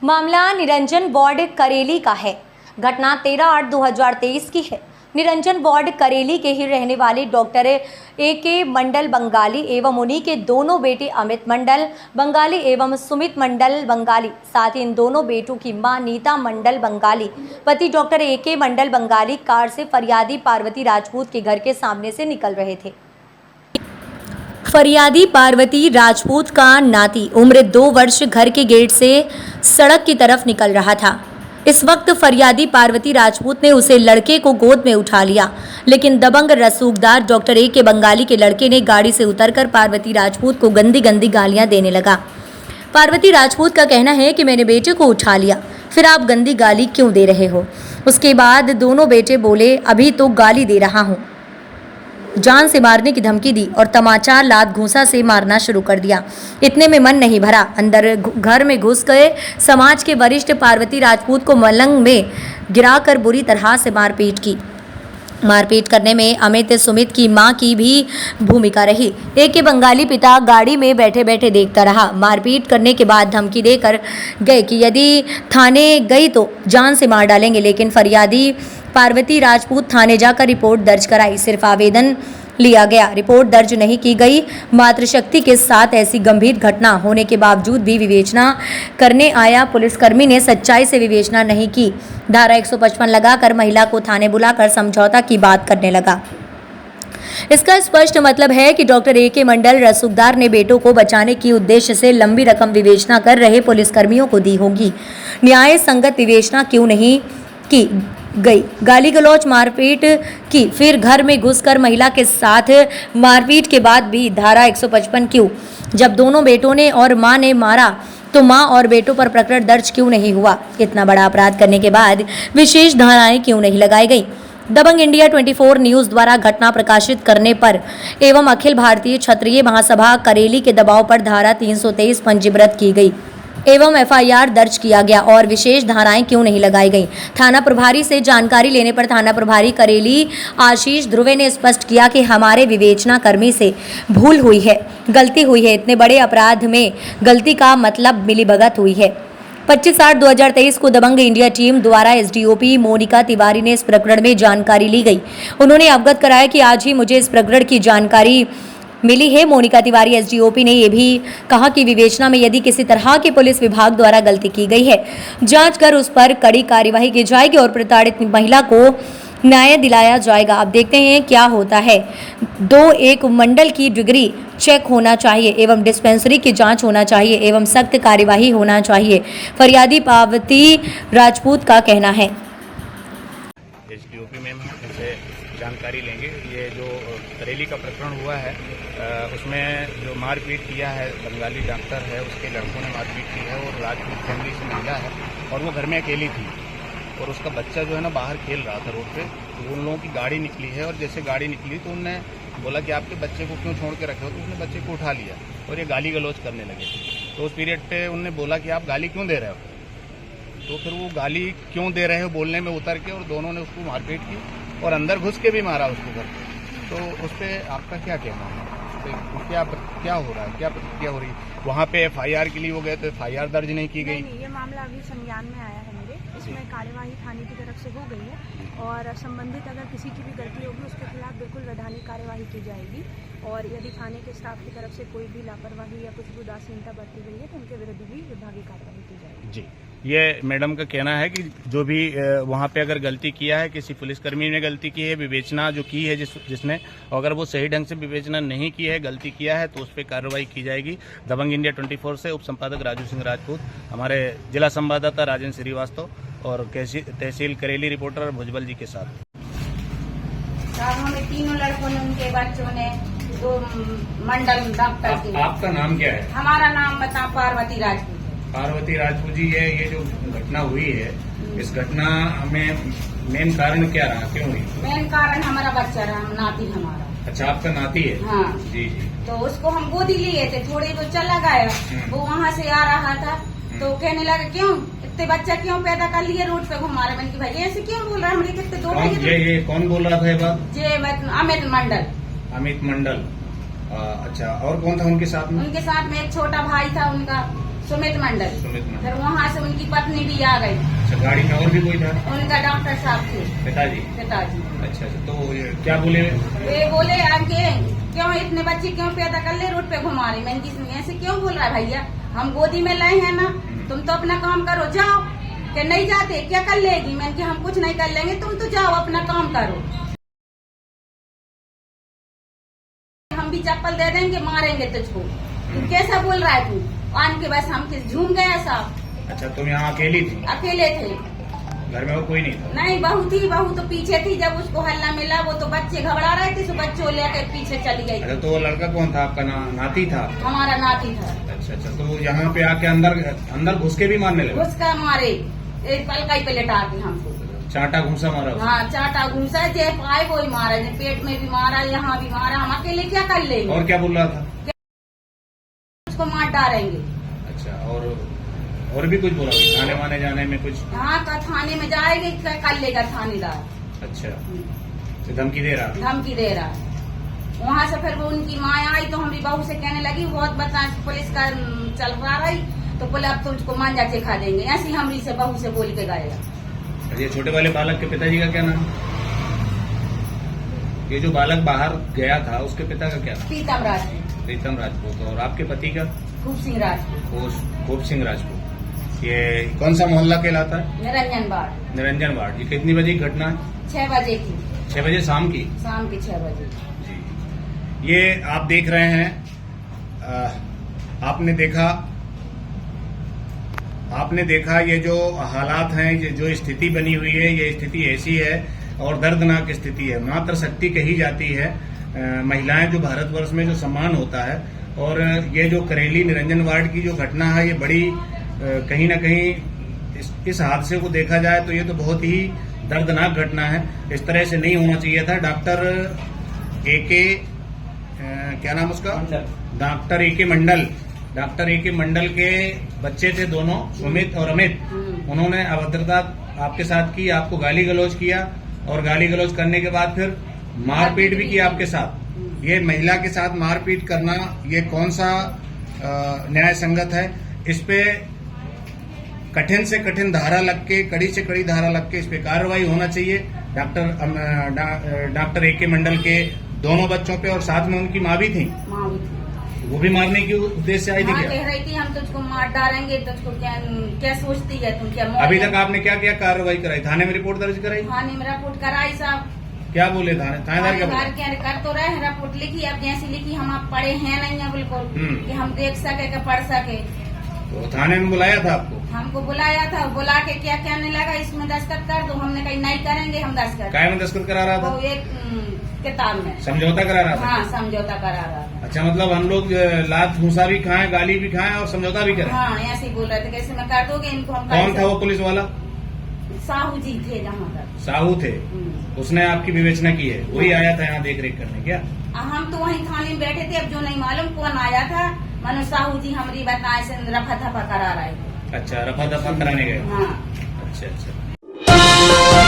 मामला निरंजन वार्ड करेली का है। घटना 13/8/2023 की है। निरंजन वार्ड करेली के ही रहने वाले डॉक्टर A.K. मंडल बंगाली एवं उन्हीं के दोनों बेटे अमित मंडल बंगाली एवं सुमित मंडल बंगाली, साथ ही इन दोनों बेटों की मां नीता मंडल बंगाली, पति डॉक्टर A.K. मंडल बंगाली कार से फरियादी पार्वती राजपूत के घर के सामने से निकल रहे थे। फरियादी पार्वती राजपूत का नाती उम्र 2 वर्ष घर के गेट से सड़क की तरफ निकल रहा था। इस वक्त फरियादी पार्वती राजपूत ने उसे लड़के को गोद में उठा लिया, लेकिन दबंग रसूखदार डॉक्टर A.K. बंगाली के लड़के ने गाड़ी से उतरकर पार्वती राजपूत को गंदी गंदी गालियां देने लगा। पार्वती राजपूत का कहना है कि मैंने बेटे को उठा लिया, फिर आप गंदी गाली क्यों दे रहे हो। उसके बाद दोनों बेटे बोले, अभी तो गाली दे रहा हूँ। जान से मारने की धमकी दी और तमाचा लात घूंसा से मारना शुरू कर दिया। इतने में मन नहीं भरा, अंदर घर में घुस गए समाज के वरिष्ठ पार्वती राजपूत को मलंग में गिराकर बुरी तरह से मारपीट की। मारपीट करने में अमित सुमित की मां की भी भूमिका रही। A.K. बंगाली पिता गाड़ी में बैठे बैठे देखता रहा। मारपीट करने के बाद धमकी देकर गए कि यदि थाने गई तो जान से मार डालेंगे, लेकिन फरियादी पार्वती राजपूत थाने जाकर रिपोर्ट दर्ज कराई। सिर्फ आवेदन लिया गया, रिपोर्ट दर्ज नहीं की गई। मातृशक्ति के साथ ऐसी गंभीर घटना होने के बावजूद भी विवेचना करने आया पुलिसकर्मी ने सच्चाई से विवेचना नहीं की। धारा 155 लगाकर महिला को थाने बुलाकर समझौता की बात करने लगा। इसका स्पष्ट मतलब है कि डॉक्टर A.K. मंडल रसूखदार ने बेटों को बचाने की उद्देश्य से लंबी रकम विवेचना कर रहे पुलिसकर्मियों को दी होगी। न्याय संगत विवेचना क्यों नहीं की गई। गाली गलौज मारपीट की, फिर घर में घुसकर महिला के साथ मारपीट के बाद भी धारा 155 क्यों। जब दोनों बेटों ने और मां ने मारा तो मां और बेटों पर प्रकरण दर्ज क्यों नहीं हुआ। इतना बड़ा अपराध करने के बाद विशेष धाराएं क्यों नहीं लगाई गई। दबंग इंडिया 24 न्यूज द्वारा घटना प्रकाशित करने पर एवं अखिल भारतीय क्षत्रिय महासभा करेली के दबाव पर धारा 323 पंजीबद्ध की गई एवं FIR दर्ज किया गया और विशेष धाराएं क्यों नहीं लगाई गई। थाना प्रभारी से जानकारी लेने पर थाना प्रभारी करेली आशीष ध्रुवे ने स्पष्ट किया कि हमारे विवेचना कर्मी से भूल हुई है, गलती हुई है। इतने बड़े अपराध में गलती का मतलब मिलीभगत हुई है। 25/8/2023 को दबंग इंडिया टीम द्वारा SDOP मोनिका तिवारी ने इस प्रकरण में जानकारी ली गई। उन्होंने अवगत कराया कि आज ही मुझे इस प्रकरण की जानकारी मिली है। मोनिका तिवारी SDOP ने यह भी कहा कि विवेचना में यदि किसी तरह के पुलिस विभाग द्वारा गलती की गई है, जांच कर उस पर कड़ी कार्यवाही की जाएगी और प्रताड़ित महिला को न्याय दिलाया जाएगा। अब देखते हैं क्या होता है। 2 मंडल की डिग्री चेक होना चाहिए एवं डिस्पेंसरी की जांच होना चाहिए एवं सख्त कार्यवाही होना चाहिए, फरियादी पार्वती राजपूत का कहना है। SDOP मैम से जानकारी लेंगे। ये जो करेली का प्रकरण हुआ है उसमें जो मारपीट किया है बंगाली डॉक्टर है, उसके लड़कों ने मारपीट की है और राजपूत फैमिली से महिला है और वो घर में अकेली थी और उसका बच्चा जो है ना बाहर खेल रहा था रोड पे। तो उन लोगों की गाड़ी निकली है और जैसे गाड़ी निकली तो उनने बोला कि आपके बच्चे को क्यों छोड़ के रखे हो, तो उसने बच्चे को उठा लिया और ये गाली गलौज करने लगे। तो उस पीरियड पे उनने बोला कि आप गाली क्यों दे रहे हो, तो फिर वो गाली क्यों दे रहे हो बोलने में उतर के और दोनों ने उसको मारपीट की और अंदर घुस के भी मारा उसको घर पे। तो उस पर आपका क्या कहना है, क्या हो रहा है, क्या प्रतिक्रिया हो रही है। वहाँ पे FIR के लिए वो गए तो FIR दर्ज नहीं की गई। नहीं, ये मामला अभी संज्ञान में आया है मेरे। इसमें कार्यवाही थाने की तरफ से हो गई है और संबंधित अगर किसी की भी गलती होगी उसके खिलाफ बिल्कुल वैधानिक कार्यवाही की जाएगी और यदि थाने के स्टाफ की तरफ से कोई भी लापरवाही या कुछ भी उदासीनता बरती गई है तो उनके विरुद्ध भी विभागीय कार्रवाई की जाएगी। जी, ये मैडम का कहना है कि जो भी वहाँ पे अगर गलती किया है, किसी पुलिसकर्मी ने गलती की है, विवेचना जो की है जिसने, अगर वो सही ढंग से विवेचना नहीं की है, गलती किया है तो उस पर कार्रवाई की जाएगी। दबंग इंडिया 24 से उप संपादक राजू सिंह राजपूत, हमारे जिला संवाददाता राजेंद्र श्रीवास्तव और तहसील करेली रिपोर्टर भुजबल जी के साथ। हमें तीनों लड़कों ने, उनके बच्चों ने, 2 मंडल डॉक्टर। आपका नाम क्या है? हमारा नाम बता पार्वती राजपूत। पार्वती राजपूत जी, ये जो घटना हुई है, इस घटना में मेन कारण क्या रहा, क्यों हुई? मेन कारण हमारा बच्चा रहा, नाती हमारा। अच्छा, आपका नाती है? हाँ जी जी। तो उसको हम गोदी लिए थे, थोड़ी वो चला गया, वो वहाँ से आ रहा था तो कहने लगा क्यों इतने बच्चा क्यों पैदा कर लिए रोड पे घुमा रहे। मैंने कि भाई ऐसे क्यों बोल रहा है, हमने कितने 2 भाई। ये कौन बोल रहा था ये बात? ये अमित मंडल। अमित मंडल, अच्छा, और कौन था उनके साथ में? उनके साथ में एक छोटा भाई था उनका, सुमित मंडल। सुमित मंडल। फिर वहाँ से उनकी पत्नी भी आ गई। अच्छा, गाड़ी में और भी कोई था? उनका डॉक्टर साहब थे, पिताजी। पिताजी। अच्छा, तो ये क्या बोले? वे बोले आगे क्यों इतने बच्चे क्यों पैदा कर ले रोड पे घुमा रही। मैंने किसी ऐसे क्यों बोल रहा है भैया, हम गोदी में लाए हैं ना, तुम तो अपना काम करो, जाओ। कि नहीं जाते, क्या कर लेगी। मैंने कि हम कुछ नहीं कर लेंगे, तुम तो जाओ अपना काम करो, हम भी चप्पल दे देंगे, मारेंगे तुझको। तू कैसा बोल रहा है तू। आन के बस हम झूम गया साहब। अच्छा, तुम यहाँ अकेली थी? अकेले थे, घर में और कोई नहीं था? नहीं, बहू थी, बहू तो पीछे थी। जब उसको हल्ला मिला वो तो बच्चे घबरा रहे थे, तो बच्चों लेकर पीछे चली गई। अच्छा, तो वो लड़का कौन था आपका? नाती था? हमारा नाती था। अच्छा, तो यहाँ पे आके अंदर घुस के भी मारने लगे? उसका मारे, एक पलकाई पे लेटा के हमको चाटा घूसा मारा उसने? हाँ, चाटा घूसा, जे पाए वो ही मारा, जे पेट में भी मारा, यहाँ भी मारा। हम अकेले क्या कर लेंगे। और क्या बोल रहा था? उसको मार डालेंगे। अच्छा, और भी कुछ बोला? थाने वाने जाने में कुछ? हाँ, का थाने में जाएगी, क्या कर लेगा थानेदार। अच्छा, तो धमकी दे रहा? धमकी दे रहा है। वहाँ से फिर वो उनकी माँ आई तो हमारी बहू से कहने लगी, बहुत बता पुलिस का चल रहा रही, तो बोले अब तुमको मांझा सिखा देंगे। ऐसी हमरी से बहू से बोल के गएगा। ये छोटे वाले बालक के पिताजी का क्या नाम? ये जो बालक बाहर गया था उसके पिता का क्या नाम? प्रीतम राजपूत। प्रीतम राजपूत। और आपके पति का? खूब सिंह राजपूत। खूब सिंह राजपूत। ये कौन सा मोहल्ला कहलाता है? निरंजन वार्ड। निरंजन वार्ड। ये कितनी बजे की घटना है? 6 बजे की। 6 बजे शाम की? शाम के 6 बजे। जी, ये आप देख रहे हैं, आपने देखा ये जो हालात हैं, ये जो स्थिति बनी हुई है, ये स्थिति ऐसी है और दर्दनाक स्थिति है। मातृशक्ति कही जाती है महिलाएं जो भारतवर्ष में जो सम्मान होता है। और ये जो करेली निरंजन वार्ड की जो घटना है, ये बड़ी कहीं ना कहीं इस हादसे को देखा जाए तो ये तो बहुत ही दर्दनाक घटना है। इस तरह से नहीं होना चाहिए था। Doctor AK. क्या नाम उसका? Doctor AK. Mandal. Doctor AK. Mandal के बच्चे थे दोनों, सुमित और अमित। उन्होंने अभद्रता आपके साथ की, आपको गाली गलौज किया और गाली गलौज करने के बाद फिर मारपीट भी की आपके साथ। ये महिला के साथ मारपीट करना, ये कौन सा न्याय संगत है? इस पे कठिन से कठिन धारा लग के, कड़ी से कड़ी धारा लग के इस पे कार्रवाई होना चाहिए। Doctor AK. मंडल के दोनों बच्चों पे, और साथ में उनकी माँ भी थी। माँ भी थी। वो भी मारने की उद्देश्य से आई थी हाँ, क्या? कह रही थी हम तुझको मार डालेंगे, तुझको क्या सोचती है तुम, क्या अभी तक आपने क्या क्या कार्रवाई कराई? थाने में रिपोर्ट दर्ज कराई? थाने में रिपोर्ट कराई साहब। क्या बोले थानेदार? क्या बोले? क्या कर तो रहे हैं, रिपोर्ट लिखी। अब जैसी लिखी, हम आप पढ़े हैं नहीं है बिल्कुल कि हम देख सके कि पढ़ सके। तो थाने में बुलाया था आपको? हमको बुलाया था, बुला के क्या कहने लगा, इसमें दस्तखत कर दो। हमने कही नहीं करेंगे हम दस्तखत। काय में दस्तखत करा रहा वो था? एक किताब में समझौता करा रहा था? हाँ, समझौता करा रहा था। अच्छा, मतलब हम लोग लात भूसा भी खाएं, गाली भी खाएं और समझौता भी करें? हाँ, ऐसे ही बोल रहे थे, कैसे मैं कर दोगे इनको। हम कौन था वो पुलिस वाला? साहू जी थे जहाँ तक। साहू थे। उसने आपकी विवेचना की है? वही आया था यहाँ देख रेख करने? क्या हम तो वहीं थाने में बैठे थे, अब जो नहीं मालूम कौन आया था। मनो साहू जी हमारी बताए से रफा दफा करा रहे थे। अच्छा, रफा दफा कराने गए? हाँ। अच्छा।